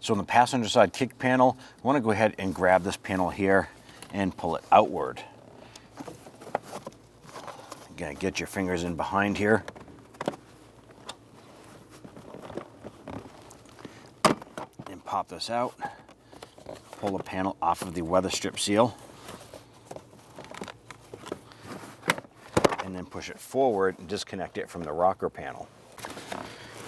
So on the passenger side kick panel, I want to go ahead and grab this panel here and pull it outward. Again, get your fingers in behind here. And pop this out. Pull the panel off of the weather strip seal. And then push it forward and disconnect it from the rocker panel.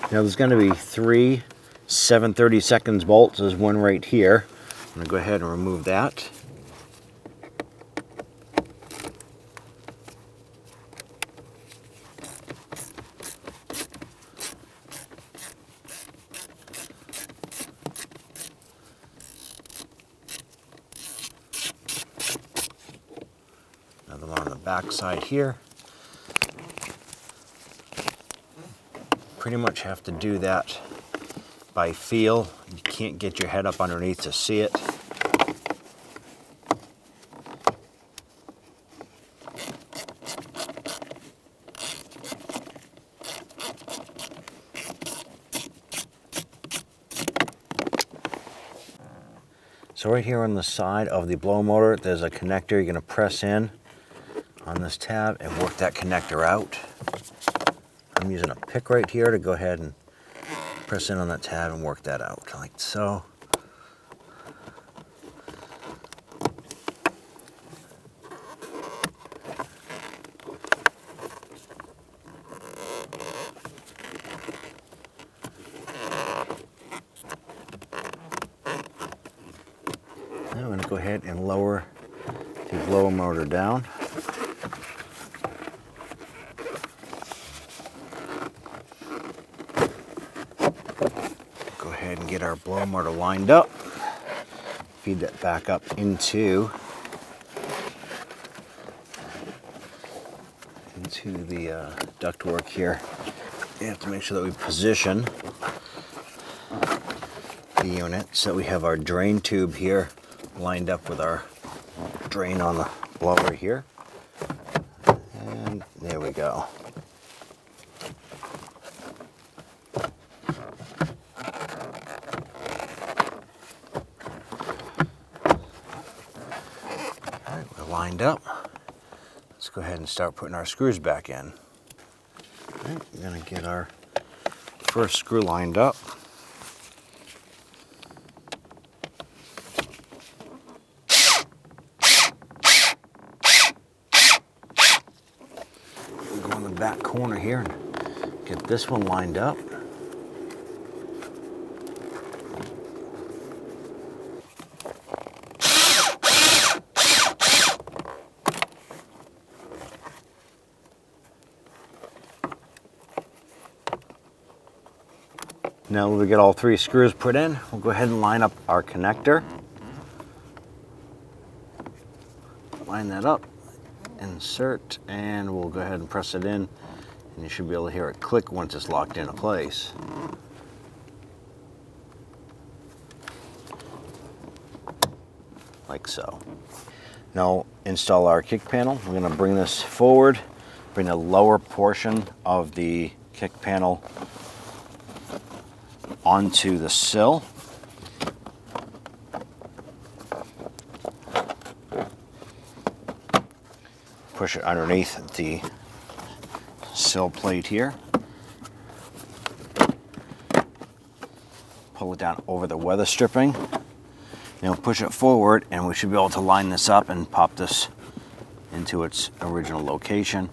Now there's going to be 3 7/32 bolts. There's one right here. I'm going to go ahead and remove that. Another one on the back side here. Pretty much have to do that by feel. You can't get your head up underneath to see it. So right here on the side of the blow motor, there's a connector. You're going to press in on this tab and work that connector out. I'm using a pick right here to go ahead and press in on that tab and work that out, like so. Now I'm going to go ahead and lower the blower motor down. And get our blower motor lined up. Feed that back up into the ductwork here. We have to make sure that we position the unit so we have our drain tube here lined up with our drain on the blower here. And there we go. Lined up. Let's go ahead and start putting our screws back in. All right, we're going to get our first screw lined up. We'll go in the back corner here and get this one lined up. Now that we get all 3 screws put in, we'll go ahead and line up our connector. Line that up, insert, and we'll go ahead and press it in, and you should be able to hear it click once it's locked into place. Like so. Now install our kick panel. We're going to bring this forward, bring the lower portion of the kick panel onto the sill. Push it underneath the sill plate here. Pull it down over the weather stripping. Now push it forward and we should be able to line this up and pop this into its original location.